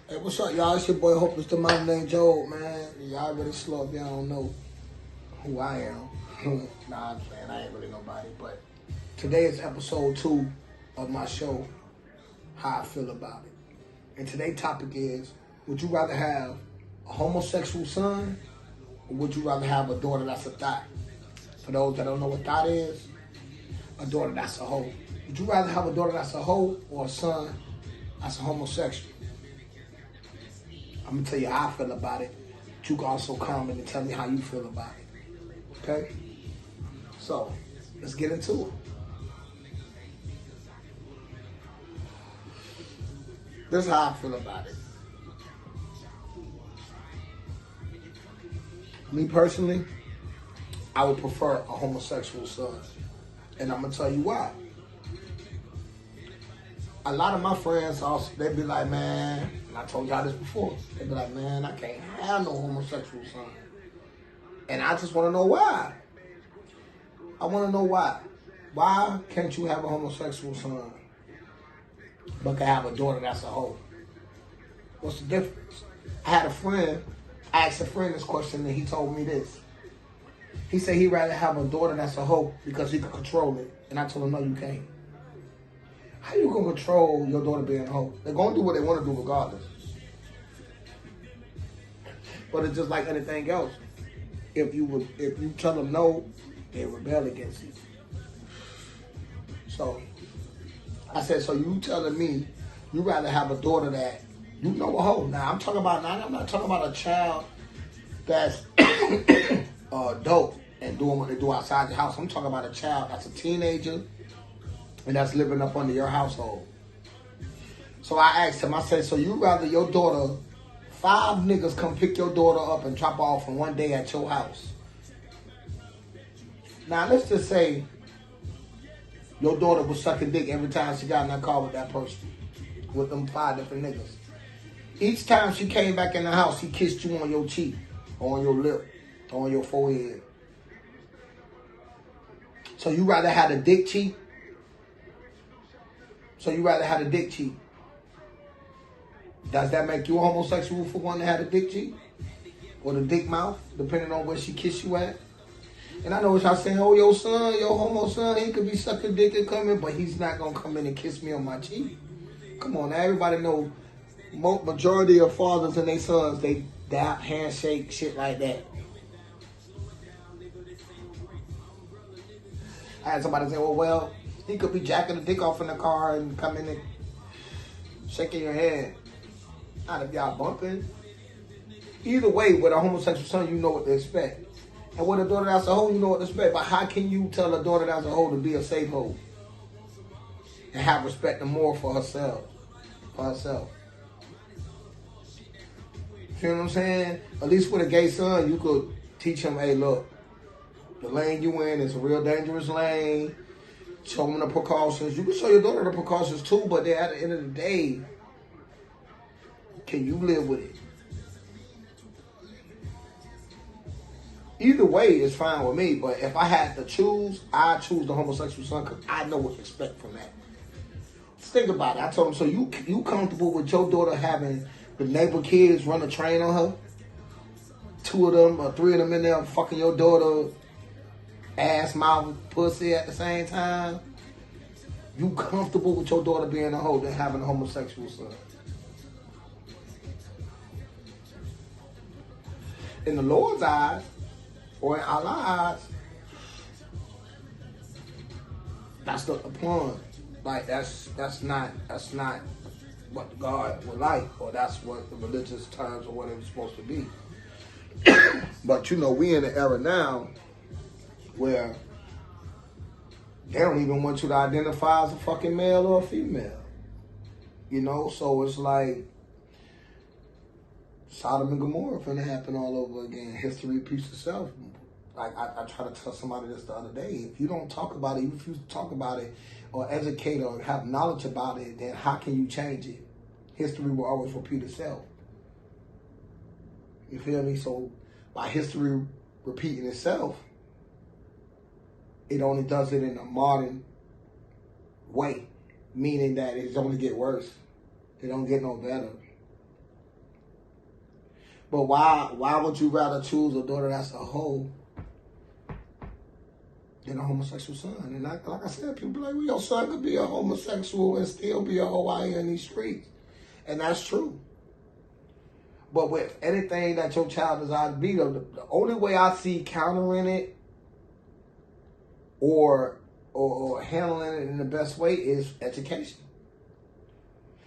Hey, what's up, y'all? It's your boy Hope. It's the man named Joe, man. Y'all already slow if y'all don't know who I am. Nah, I'm saying I ain't really nobody. But today is episode 2 of my show, How I Feel About It. And today's topic is, would you rather have a homosexual son or would you rather have a daughter that's a thot? For those that don't know what thot is, a daughter that's a hoe. Would you rather have a daughter that's a hoe or a son that's a homosexual? I'm gonna tell you how I feel about it. But you can also comment and tell me how you feel about it. Okay? So, let's get into it. This is how I feel about it. Me personally, I would prefer a homosexual son. And I'm gonna tell you why. A lot of my friends also, they be like, man, and I told y'all this before, they be like, man, I can't have no homosexual son. And I just want to know why. I want to know why. Why can't you have a homosexual son but can have a daughter that's a hoe? What's the difference? I asked a friend this question and he told me this. He said he'd rather have a daughter that's a hoe because he can control it. And I told him, no, you can't. How you gonna control your daughter being a hoe? They're gonna do what they want to do regardless. But it's just like anything else. If you tell them no, they rebel against you. So I said, so you telling me you rather have a daughter that you know a hoe? Now I'm not talking about a child that's dope and doing what they do outside your house. I'm talking about a child that's a teenager and that's living up under your household. So I asked him, I said, so you rather your daughter, 5 niggas come pick your daughter up and drop her off in one day at your house? Now let's just say your daughter was sucking dick every time she got in that car with that person, with them 5 different niggas. Each time she came back in the house, he kissed you on your cheek, or on your lip, or on your forehead. So you rather have a dick cheek? Does that make you a homosexual for wanting to have a dick cheek? Or the dick mouth, depending on where she kissed you at? And I know what y'all saying, oh, your son, your homo son, he could be sucking dick and coming, but he's not going to come in and kiss me on my cheek. Come on, now, everybody know majority of fathers and their sons, they dap, handshake, shit like that. I had somebody say, well, he could be jacking the dick off in the car and come in and shaking your hand. Not if y'all bumping. Either way, with a homosexual son, you know what to expect. And with a daughter that's a hoe, you know what to expect. But how can you tell a daughter that's a hoe to be a safe hoe? And have respect and more for herself. You know what I'm saying? At least with a gay son, you could teach him, hey, look, the lane you in is a real dangerous lane. Show them the precautions. You can show your daughter the precautions too, but then at the end of the day, can you live with it? Either way is fine with me, but if I had to choose, I'd choose the homosexual son because I know what to expect from that. Think about it. I told him, so you comfortable with your daughter having the neighbor kids run a train on her? 2 of them or 3 of them in there fucking your daughter ass, mouth, pussy at the same time? You comfortable with your daughter being a hoe than having a homosexual son? In the Lord's eyes, or in Allah's eyes, that's the plunge. Like that's not what God would like, or that's what the religious terms or what it was supposed to be. But you know, we in an era now where they don't even want you to identify as a fucking male or a female. You know, so it's like Sodom and Gomorrah finna happen all over again. History repeats itself. Like I tried to tell somebody this the other day. If you don't talk about it, you refuse to talk about it or educate or have knowledge about it, then how can you change it? History will always repeat itself. You feel me? So by history repeating itself, it only does it in a modern way, meaning that it's only get worse. It don't get no better. But why would you rather choose a daughter that's a hoe than a homosexual son? And like I said, people be like, well, your son could be a homosexual and still be a hoe out here in these streets. And that's true. But with anything that your child desires to be, the only way I see countering it or handling it in the best way is education.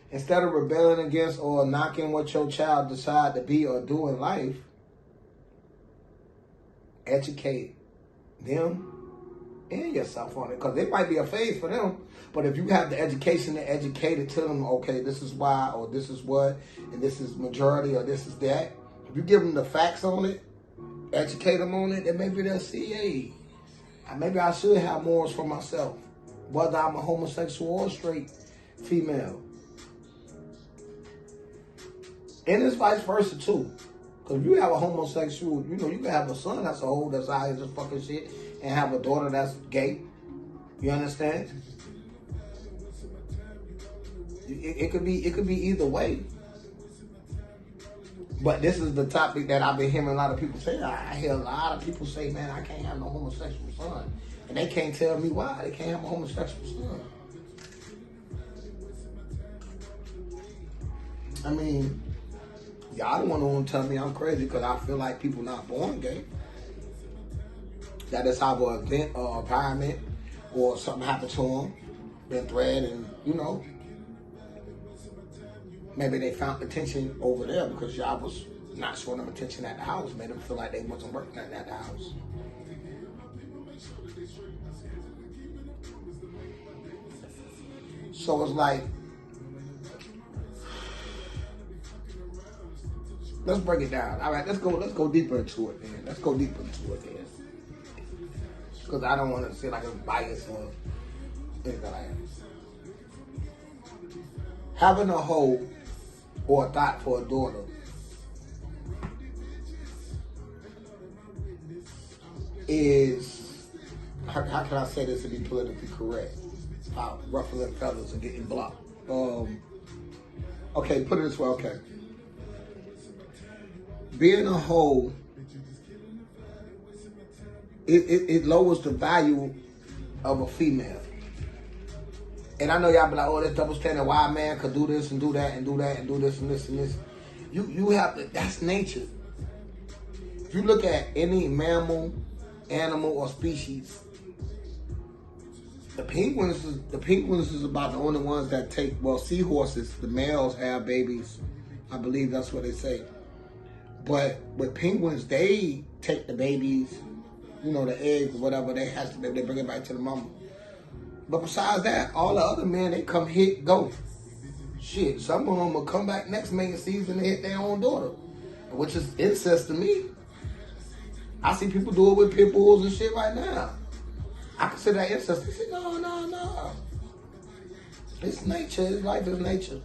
Instead of rebelling against or knocking what your child decide to be or do in life, educate them and yourself on it. Because it might be a phase for them, but if you have the education to educate it to them, okay, this is why, or this is what, and this is majority, or this is that. If you give them the facts on it, educate them on it, then maybe they'll see, hey, maybe I should have morals for myself, whether I'm a homosexual or straight female. And it's vice versa too. Because if you have a homosexual, you can have a son that's a hoe that's out here just fucking shit and have a daughter that's gay. You understand? It could be either way. But this is the topic that I've been hearing a lot of people say. I hear a lot of people say, man, I can't have no homosexual son. And they can't tell me why they can't have a homosexual son. I mean, y'all don't want to tell me I'm crazy because I feel like people not born gay. That is how an event or environment or something happened to them, been threatened, and maybe they found attention over there because y'all was not showing them attention at the house, made them feel like they wasn't working at the house. So it's like, let's break it down. All right, let's go deeper into it, man. Let's go deeper into it, man. Because I don't want to say like a bias or anything like that. Having a hoe or a thought for a daughter is, how can I say this to be politically correct? Ruffling feathers and getting blocked. Okay, put it this way, okay. Being a hoe, it lowers the value of a female. And I know y'all be like, oh, that's double standard. Why a man could do this and do that and do that and do this and this and this. You have to, that's nature. If you look at any mammal, animal, or species, the penguins is about the only ones that take, well, seahorses, the males have babies. I believe that's what they say. But with penguins, they take the babies, the eggs or whatever they has to, they bring it back to the mama. But besides that, all the other men, they come hit, go. Shit, some of them will come back next mating season and hit their own daughter, which is incest to me. I see people do it with pit bulls and shit right now. I consider that incest. They say, no. It's nature. Life is nature.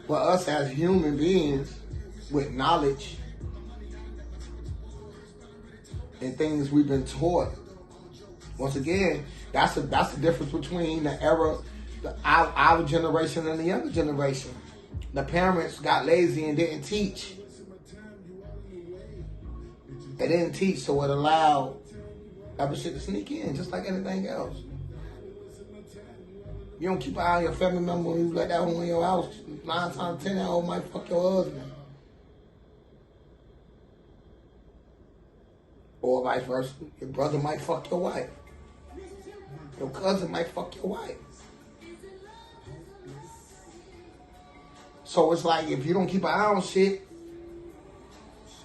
But us as human beings with knowledge and things we've been taught, once again, that's the difference between the era, our generation and the younger generation. The parents got lazy and didn't teach. They didn't teach, so it allowed other shit to sneak in, just like anything else. You don't keep an eye on your family member when you let that one in your house. 9 times 10, that old might fuck your husband. Or vice versa. Your brother might fuck your wife. Your cousin might fuck your wife. So it's like, if you don't keep an eye on shit,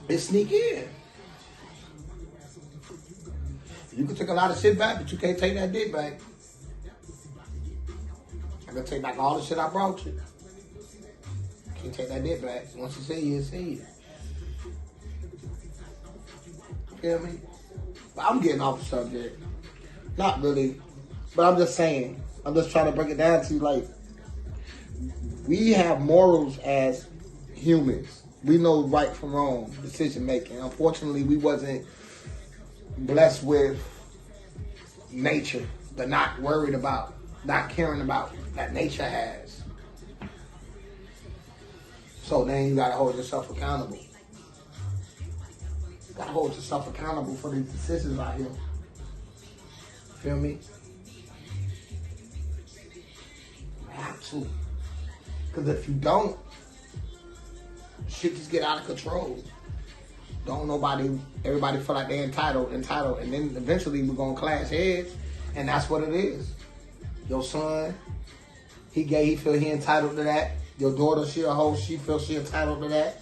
it sneak in. You can take a lot of shit back, but you can't take that dick back. I can take back all the shit I brought you. Can't take that dick back. Once you see it, see it. Feel me? But I'm getting off the subject. Not really. But I'm just saying. I'm just trying to break it down to you, like, we have morals as humans. We know right from wrong, decision making. Unfortunately, we wasn't blessed with nature, but not worried about, not caring about that nature has. So then you gotta hold yourself accountable. You gotta hold yourself accountable for these decisions out here. Feel me? You have to. Because if you don't, shit just get out of control. Everybody feel like they're entitled, and then eventually we're gonna clash heads, and that's what it is. Your son, he gay, he feel he entitled to that. Your daughter, she a hoe, she feels she entitled to that.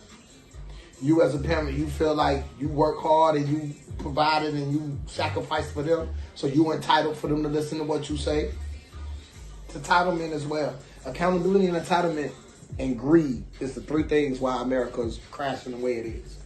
You as a parent, you feel like you work hard and you provided and you sacrificed for them, so you entitled for them to listen to what you say. It's entitlement as well. Accountability and entitlement and greed is the three things why America is crashing the way it is.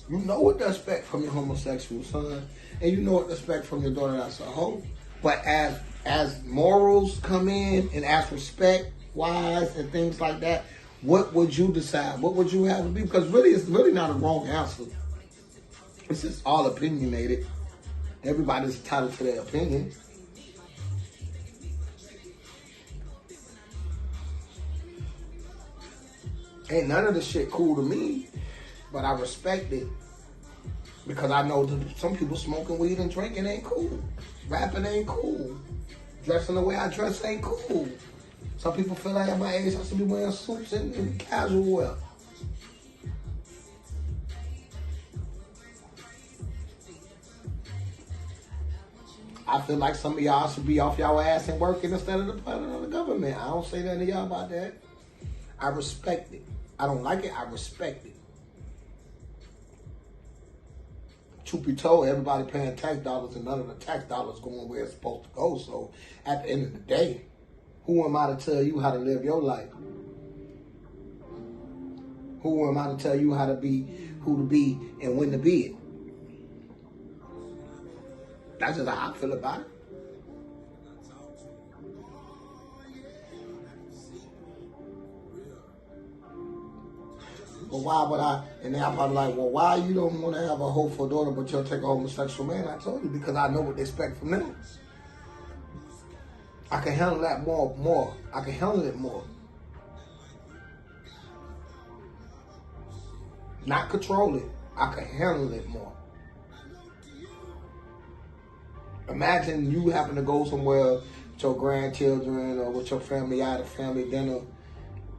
You know what to expect from your homosexual son, and you know what to expect from your daughter that's a hoe. But as morals come in, and as respect wise and things like that, what would you decide? What would you have to be? Because really, it's really not a wrong answer. It's just all opinionated. Everybody's entitled to their opinion. Ain't none of this shit cool to me, but I respect it. Because I know that some people smoking weed and drinking ain't cool. Rapping ain't cool. Dressing the way I dress ain't cool. Some people feel like at my age I should be wearing suits and casual wear. I feel like some of y'all should be off y'all ass and working instead of depending on the government. I don't say nothing to y'all about that. I respect it. I don't like it, I respect it. Truth be told, everybody paying tax dollars and none of the tax dollars going where it's supposed to go. So at the end of the day, who am I to tell you how to live your life? Who am I to tell you how to be, who to be, and when to be it? That's just how I feel about it. But why would I? And then I'm probably like, well, why you don't want to have a hopeful daughter, but you'll take a homosexual man? I told you, because I know what they expect from them. I can handle that more. I can handle it more. Not control it. I can handle it more. Imagine you happen to go somewhere with your grandchildren or with your family out at a family dinner,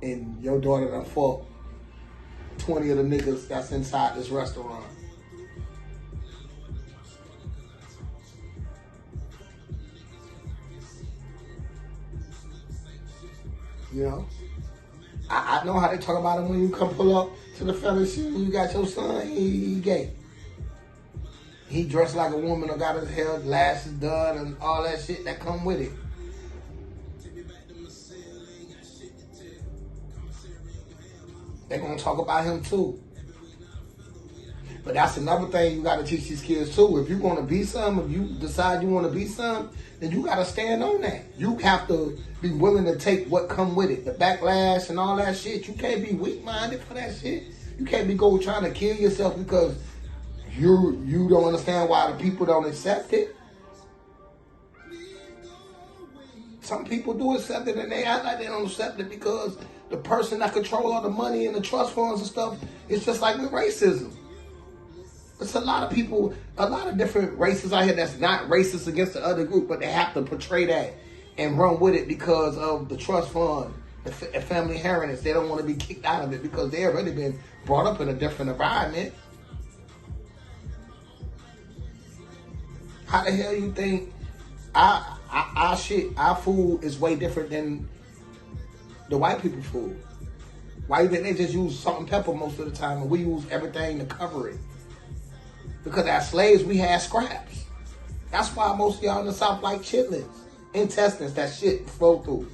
and your daughter done fought 20 of the niggas that's inside this restaurant. You know? I know how they talk about it when you come pull up to the fellowship and you got your son, he gay. He dressed like a woman or got his hair lashes done and all that shit that come with it. They're going to talk about him too. But that's another thing you got to teach these kids too. If you're going to be something, if you decide you want to be something, then you got to stand on that. You have to be willing to take what come with it. The backlash and all that shit. You can't be weak-minded for that shit. You can't be trying to kill yourself because you don't understand why the people don't accept it. Some people do accept it and they act like they don't accept it because the person that control all the money and the trust funds and stuff, it's just like with racism. It's a lot of people, a lot of different races out here that's not racist against the other group, but they have to portray that and run with it because of the trust fund, the family heritage. They don't want to be kicked out of it because they already been brought up in a different environment. How the hell you think our food is way different than the white people food? Why you think they just use salt and pepper most of the time and we use everything to cover it? Because as slaves, we had scraps. That's why most of y'all in the South like chitlins, intestines, that shit flow through.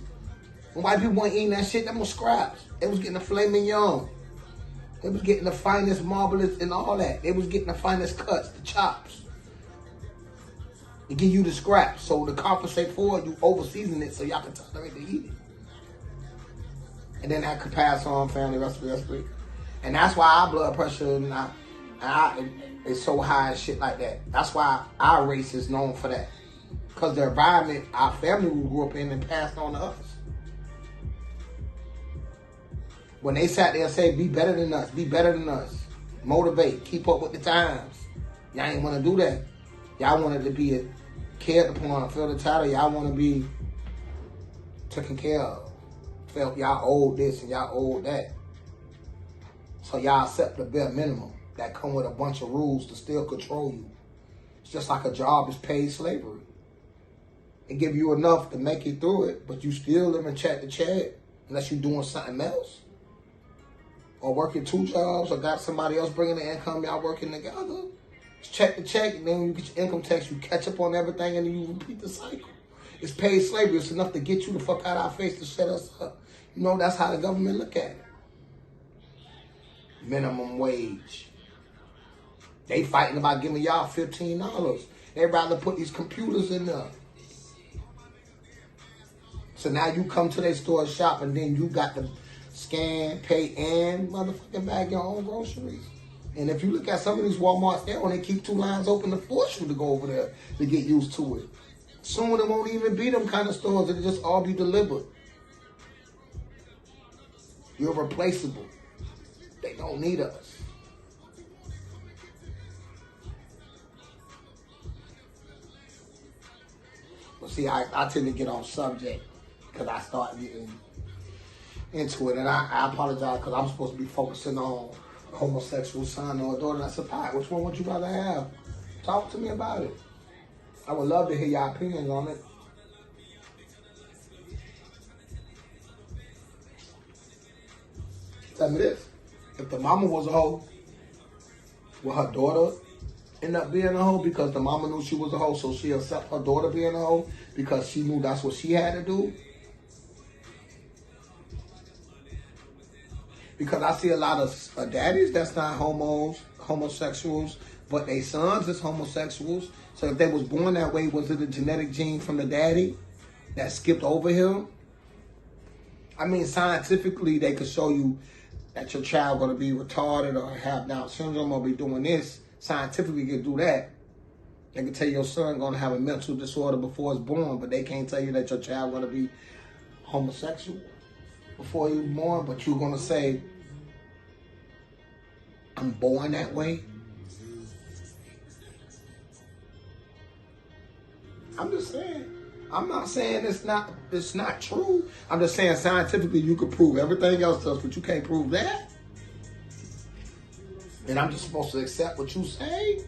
When white people weren't eating that shit, them was scraps. They was getting the filet mignon. They was getting the finest marbles and all that. They was getting the finest cuts, the chops. They give you the scraps. So to compensate for it, you over-season it so y'all can tolerate to eat it. And then that could pass on family recipe. And that's why our blood pressure is so high and shit like that. That's why our race is known for that. Because the environment our family we grew up in and passed on to us. When they sat there and say, be better than us, be better than us, motivate, keep up with the times. Y'all ain't want to do that. Y'all wanted to be cared upon, feel the title. Y'all want to be taken care of. Felt y'all owed this and y'all owed that. So y'all accept the bare minimum that come with a bunch of rules to still control you. It's just like a job is paid slavery. It give you enough to make you through it, but you still live in check to check unless you're doing something else. Or working 2 jobs or got somebody else bringing the income, y'all working together. It's check to check, and then when you get your income tax, you catch up on everything and then you repeat the cycle. It's paid slavery. It's enough to get you the fuck out of our face to shut us up. You know, that's how the government look at it. Minimum wage. They fighting about giving y'all $15. They'd rather put these computers in there. So now you come to their store and shop, and then you got to scan, pay, and motherfucking bag your own groceries. And if you look at some of these Walmarts, they only keep 2 lines open to force you to go over there to get used to it. Soon it won't even be them kind of stores. It'll just all be delivered. You're replaceable. They don't need us. But see, I tend to get off subject because I start getting into it. And I apologize because I'm supposed to be focusing on a homosexual son or a daughter that's a pot. Which one would you rather have? Talk to me about it. I would love to hear your opinions on it. Tell me this. If the mama was a hoe, will her daughter end up being a hoe because the mama knew she was a hoe, so she accept her daughter being a hoe because she knew that's what she had to do? Because I see a lot of daddies that's not homosexuals, but they sons is homosexuals. So if they was born that way, was it a genetic gene from the daddy that skipped over him? I mean, scientifically, they could show you that your child going to be retarded or have Down syndrome or be doing this. Scientifically, you can do that. They can tell your son going to have a mental disorder before it's born, but they can't tell you that your child going to be homosexual before he was born. But you're going to say, I'm born that way? I'm just saying. I'm not saying it's not true. I'm just saying scientifically you can prove everything else to us, but you can't prove that. And I'm just supposed to accept what you say?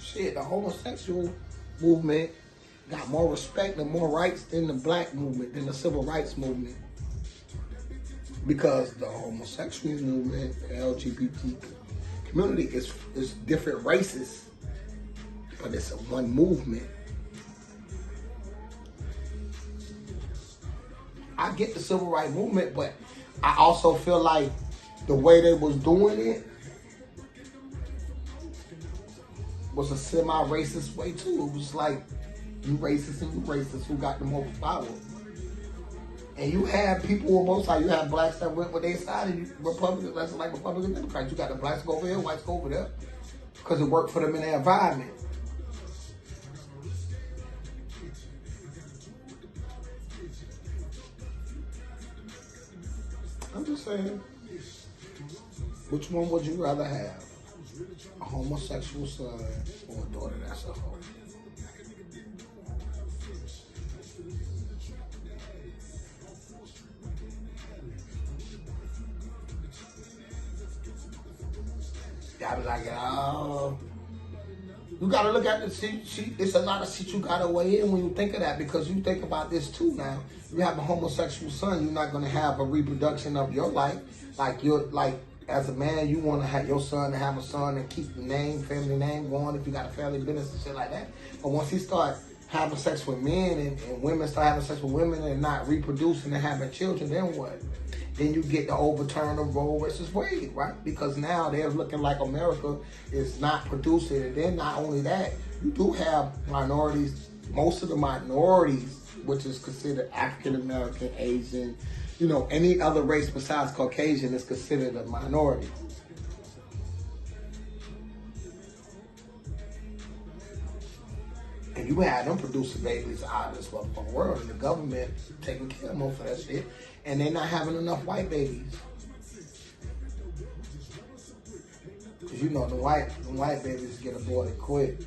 Shit, the homosexual movement got more respect and more rights than the black movement, than the civil rights movement. Because the homosexual movement, the LGBT community is different races, but it's a one movement. I get the civil rights movement, but I also feel like the way they was doing it was a semi-racist way too. It was like, you racist and you racist, who got the most power? And you have people on both sides. You have blacks that went with their side, and Republicans, that's like Republican Democrats. You got the blacks go over here, whites go over there, because it worked for them in their environment. I'm just saying, which one would you rather have? A homosexual son or a daughter that's a hoe? I was like, oh, you gotta look at the see. It's a lot of shit you gotta weigh in when you think of that, because you think about this too. Now, you have a homosexual son, you're not gonna have a reproduction of your life. Like as a man, you want to have your son to have a son and keep the name, family name going if you got a family business and shit like that. But once he start having sex with men and women start having sex with women and not reproducing and having children, then what? Then you get the overturn of Roe versus Wade, right? Because now they're looking like America is not producing. And then not only that, you do have minorities, most of the minorities, which is considered African American, Asian, any other race besides Caucasian is considered a minority. And you had them producing babies out of this motherfucking world, and the government taking care of them for that shit, and they're not having enough white babies. Cause you know the white babies get aborted quick.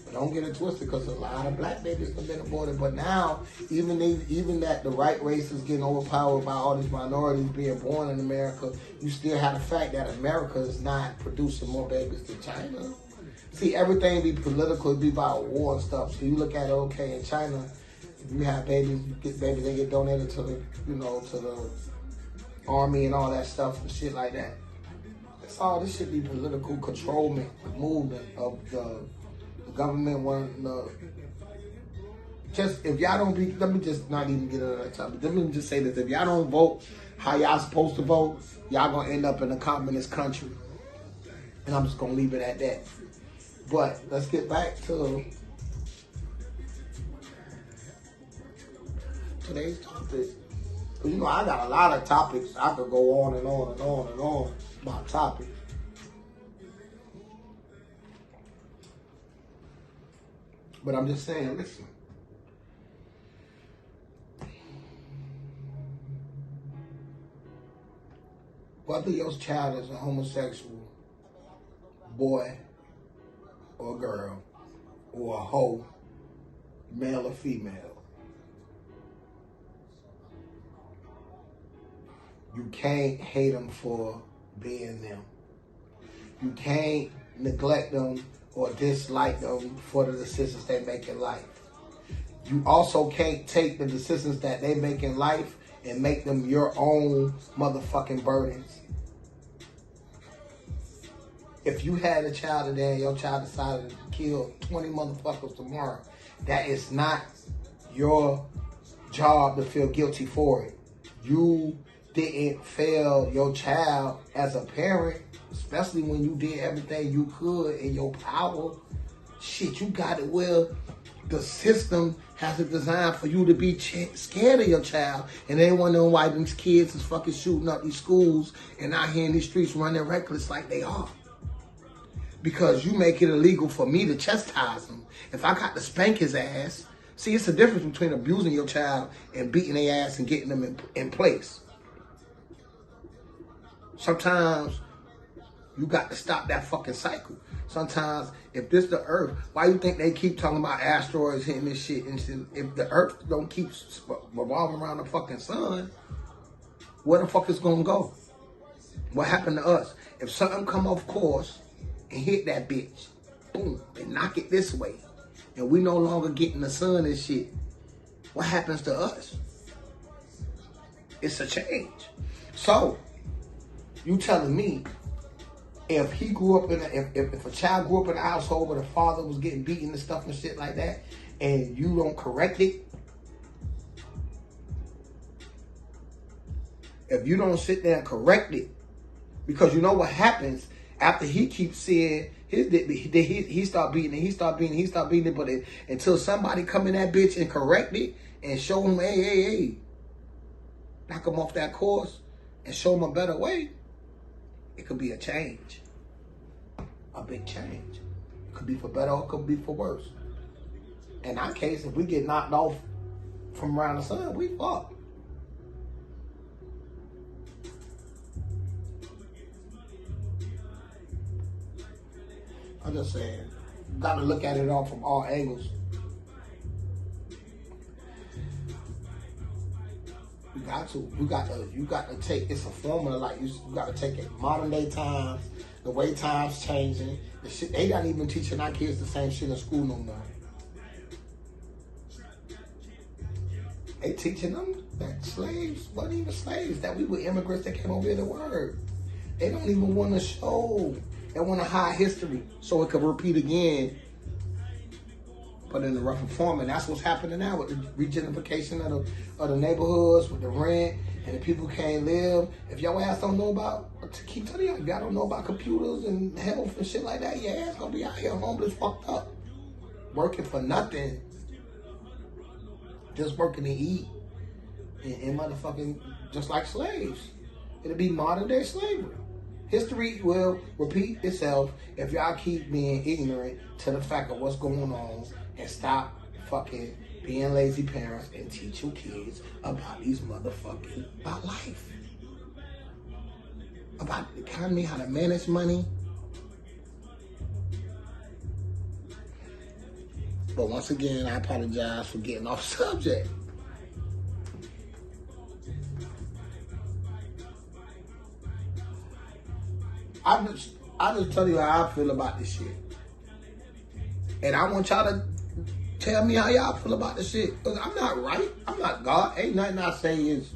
But don't get it twisted, because a lot of black babies have been aborted. But now, even that the white race is getting overpowered by all these minorities being born in America, you still have the fact that America is not producing more babies than China. See, everything be political, it be about war and stuff. So you look at it, okay, in China, if you have babies, they get donated to the, to the army and all that stuff and shit like that. That's all. This should be political controlment, movement of the government wanting the. Just if y'all don't be, let me just not even get into that topic. Let me just say this: if y'all don't vote how y'all supposed to vote, y'all gonna end up in a communist country. And I'm just gonna leave it at that. But let's get back to today's topic. Because I got a lot of topics. I could go on and on and on and on about topics. But I'm just saying, listen. Whether your child is a homosexual boy or girl or a hoe, male or female, you can't hate them for being them. You can't neglect them or dislike them for the decisions they make in life. You also can't take the decisions that they make in life and make them your own motherfucking burdens. If you had a child today and your child decided to kill 20 motherfuckers tomorrow, that is not your job to feel guilty for it. You didn't fail your child as a parent, especially when you did everything you could in your power. Shit, you got it where the system has it designed for you to be scared of your child, and they wondering why these kids is fucking shooting up these schools and out here in these streets running reckless like they are. Because you make it illegal for me to chastise him. If I got to spank his ass, see, it's the difference between abusing your child and beating their ass and getting them in place. Sometimes you got to stop that fucking cycle. Sometimes, if this the Earth, why you think they keep talking about asteroids hitting this shit? And if the Earth don't keep revolving around the fucking sun, where the fuck is gonna go? What happened to us? If something come off course and hit that bitch, boom, and knock it this way, and we no longer getting the sun and shit, what happens to us? It's a change. So, you telling me, if he grew up in if a child grew up in a household where the father was getting beaten and stuff and shit like that, and you don't correct it, if you don't sit there and correct it, because you know what happens after he keeps saying he start beating it, but until somebody come in that bitch and correct it and show him, hey, knock him off that course and show him a better way, it could be a change. A big change. It could be for better or it could be for worse. In our case, if we get knocked off from around the sun, we fucked. I'm just saying, you gotta look at it all from all angles. You got to take, it's a formula, like you got to take it modern day times, the way times changing, the shit, they not even teaching our kids the same shit in school no more. They teaching them that slaves wasn't even slaves, that we were immigrants that came over here to work. They don't even want to show. They want to hide history so it could repeat again, but in a rougher form. And that's what's happening now with the regentrification of the neighborhoods, with the rent, and the people can't live. If your ass don't know about, to keep telling you, if y'all don't know about computers and health and shit like that, your ass gonna be out here homeless, fucked up, working for nothing, just working to eat, and motherfucking just like slaves. It'll be modern day slavery. History will repeat itself if y'all keep being ignorant to the fact of what's going on and stop fucking being lazy parents and teach your kids about these motherfucking, about life. About the economy, how to manage money. But once again, I apologize for getting off subject. I just tell you how I feel about this shit. And I want y'all to tell me how y'all feel about this shit. Because I'm not right. I'm not God. Ain't nothing I say is,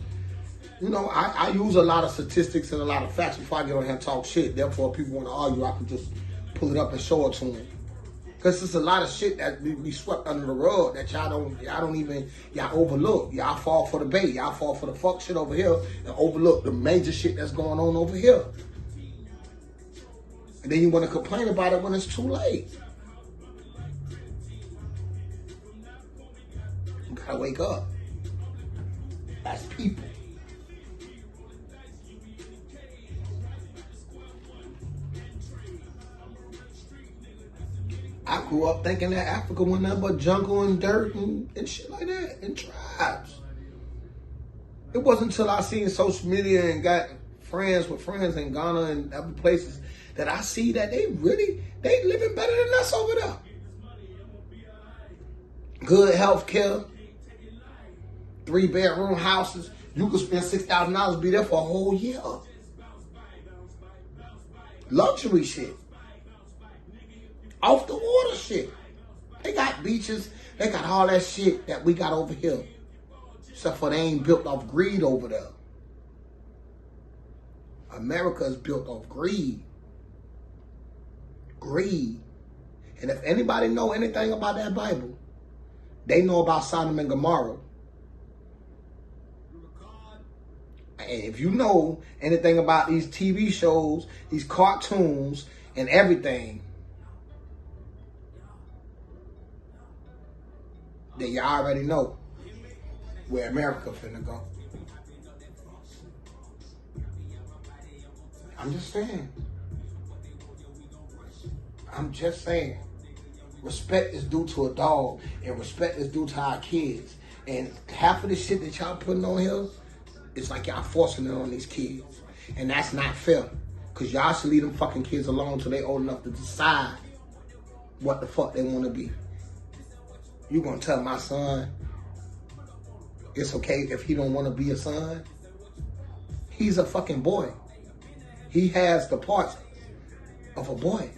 you know, I use a lot of statistics and a lot of facts before I get on here and talk shit. Therefore, if people want to argue, I can just pull it up and show it to them. Because there's a lot of shit that be swept under the rug that y'all overlook. Y'all fall for the bait. Y'all fall for the fuck shit over here and overlook the major shit that's going on over here. And then you want to complain about it when it's too late. You gotta wake up. As people. I grew up thinking that Africa was nothing but jungle and dirt and shit like that, and tribes. It wasn't until I seen social media and got friends with friends in Ghana and other places that I see that they living better than us over there. Good health care, 3-bedroom houses. You could spend $6,000 to be there for a whole year. Luxury shit. Off the water shit. They got beaches. They got all that shit that we got over here. Except for they ain't built off greed over there. America is built off greed. Greed. And if anybody know anything about that Bible, they know about Sodom and Gomorrah. And if you know anything about these TV shows, these cartoons, and everything, then you already know where America finna go. I'm just saying. I'm just saying. Respect is due to a dog, and respect is due to our kids. And half of the shit that y'all putting on here, it's like y'all forcing it on these kids. And that's not fair. Because y'all should leave them fucking kids alone until they old enough to decide what the fuck they want to be. You gonna tell my son it's okay if he don't want to be a son? He's a fucking boy. He has the parts of a boy.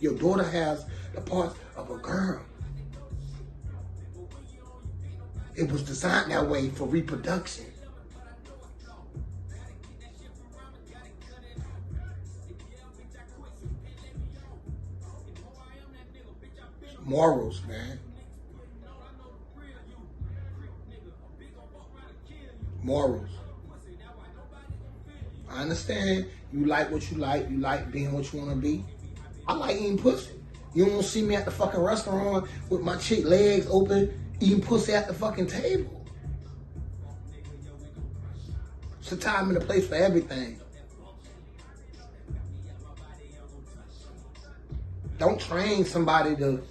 Your daughter has the parts of a girl. It was designed that way for reproduction. Morals, man. Morals. I understand you like what you like being what you want to be. I like eating pussy. You don't see me at the fucking restaurant with my chick legs open, eating pussy at the fucking table. It's a time and a place for everything. Don't train somebody to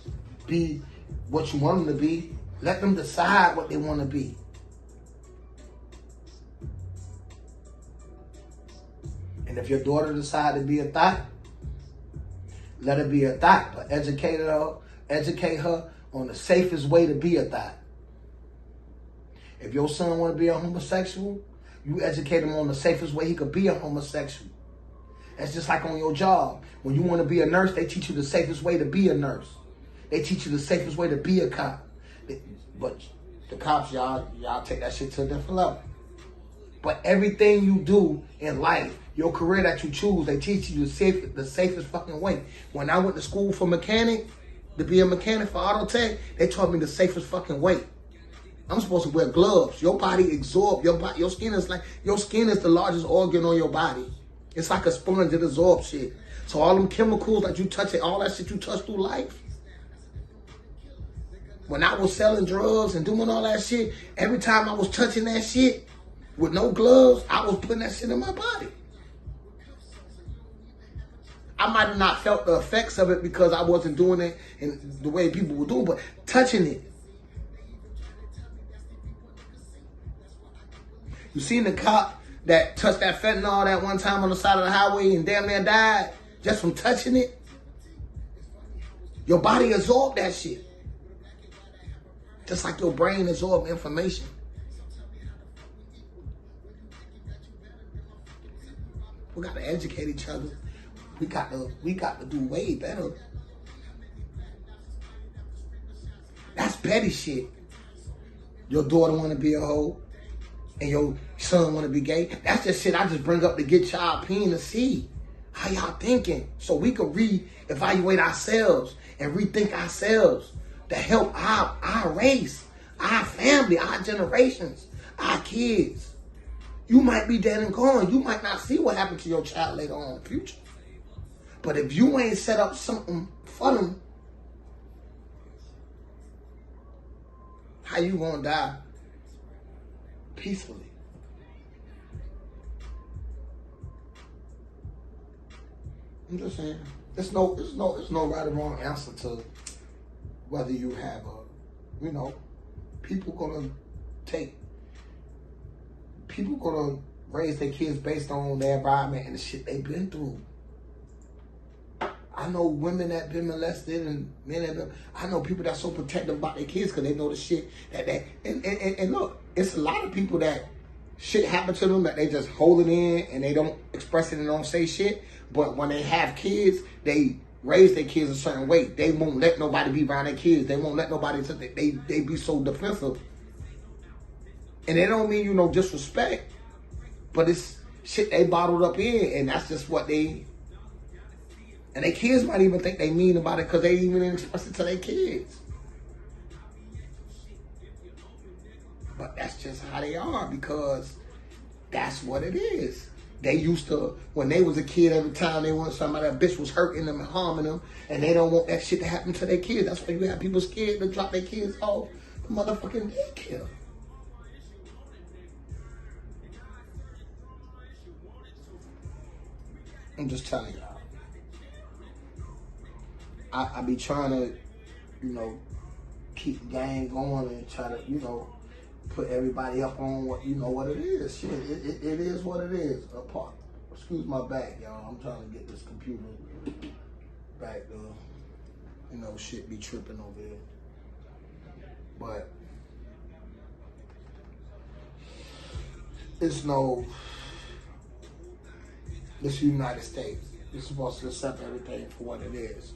be what you want them to be. Let them decide what they want to be. And if your daughter decides to be a thot, let her be a thot, but educate her on the safest way to be a thot. If your son want to be a homosexual, you educate him on the safest way he could be a homosexual. That's just like on your job. When you want to be a nurse, they teach you the safest way to be a nurse. They teach you the safest way to be a cop. But the cops, y'all take that shit to a different level. But everything you do in life, your career that you choose, they teach you the safest fucking way. When I went to school for mechanic, to be a mechanic for auto tech, they taught me the safest fucking way. I'm supposed to wear gloves. Your body absorbs, your skin is the largest organ on your body. It's like a sponge that absorbs shit. So all them chemicals that you touch, all that shit you touch through life. When I was selling drugs and doing all that shit, every time I was touching that shit with no gloves, I was putting that shit in my body. I might have not felt the effects of it because I wasn't doing it in the way people were doing, but touching it. You seen the cop that touched that fentanyl that one time on the side of the highway and damn near died just from touching it? Your body absorbed that shit. Just like your brain absorbs information. We got to educate each other. We got to do way better. That's petty shit. Your daughter want to be a hoe and your son want to be gay. That's just shit I just bring up to get y'all opinion to see how y'all thinking, so we can reevaluate ourselves and rethink ourselves to help our race, our family, our generations, our kids. You might be dead and gone. You might not see what happened to your child later on in the future. But if you ain't set up something for them, how you gonna die peacefully? I'm just saying, there's no right or wrong answer to whether you have people gonna raise their kids based on their environment and the shit they've been through. I know women that been molested and men that been, I know people that's so protective about their kids because they know the shit and look, it's a lot of people that shit happen to them that they just hold it in and they don't express it and don't say shit. But when they have kids, they raise their kids a certain way. They won't let nobody be around their kids. They won't let nobody, they be so defensive. And they don't mean, disrespect. But it's shit they bottled up in, and that's just what they, and their kids might even think they mean about it because they even didn't express it to their kids. But that's just how they are because that's what it is. They used to, when they was a kid, every time they want somebody, that bitch was hurting them and harming them, and they don't want that shit to happen to their kids. That's why you have people scared to drop their kids off the motherfucking daycare. I'm just telling y'all. I be trying to, keep the game going and try to, put everybody up on what it is. Shit, it is what it is. Apart. Excuse my back, y'all. I'm trying to get this computer back. Shit be tripping over here. But it's this United States. You're supposed to accept everything for what it is.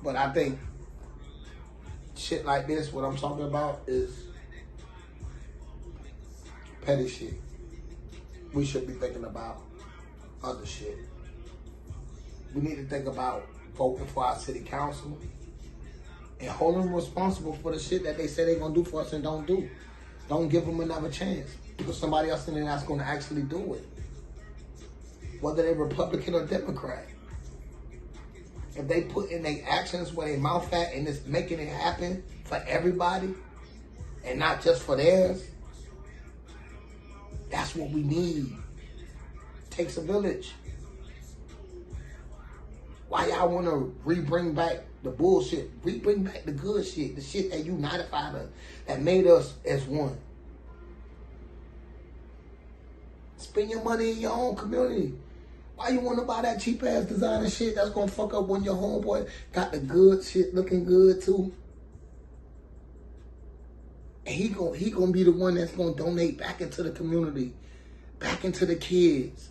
But I think shit like this, what I'm talking about, is petty shit. We should be thinking about other shit. We need to think about voting for our city council and holding them responsible for the shit that they say they're going to do for us and don't do. Don't give them another chance. Put somebody else in there that's going to actually do it. Whether they're Republican or Democrat. If they put in their actions where they mouth at and it's making it happen for everybody and not just for theirs, that's what we need. Takes a village. Why y'all want to bring back the bullshit? Bring back the good shit, the shit that united us, that made us as one. Spend your money in your own community. Why you want to buy that cheap ass designer shit that's gonna fuck up when your homeboy got the good shit looking good too? And he gonna be the one that's gonna donate back into the community, back into the kids.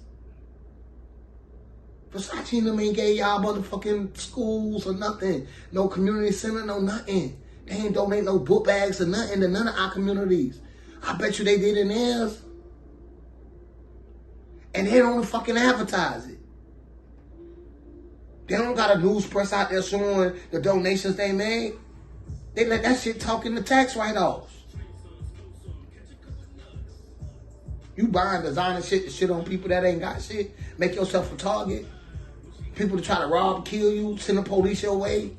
Versace and them ain't gave y'all motherfucking schools or nothing. No community center, no nothing. They ain't donate no book bags or nothing to none of our communities. I bet you they did in theirs. And they don't fucking advertise it. They don't got a news press out there showing the donations they made. They let that shit talk in the tax write-offs. You buying designer shit to shit on people that ain't got shit. Make yourself a target. People to try to rob, kill you, send the police your way.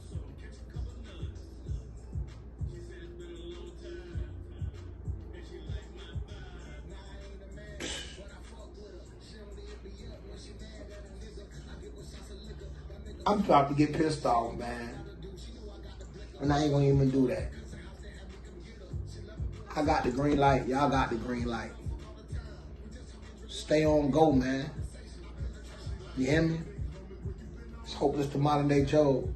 I'm about to get pissed off, man. And I ain't gonna even do that. I got the green light. Y'all got the green light. Stay on go, man. You hear me? Let's hope this the modern day Job.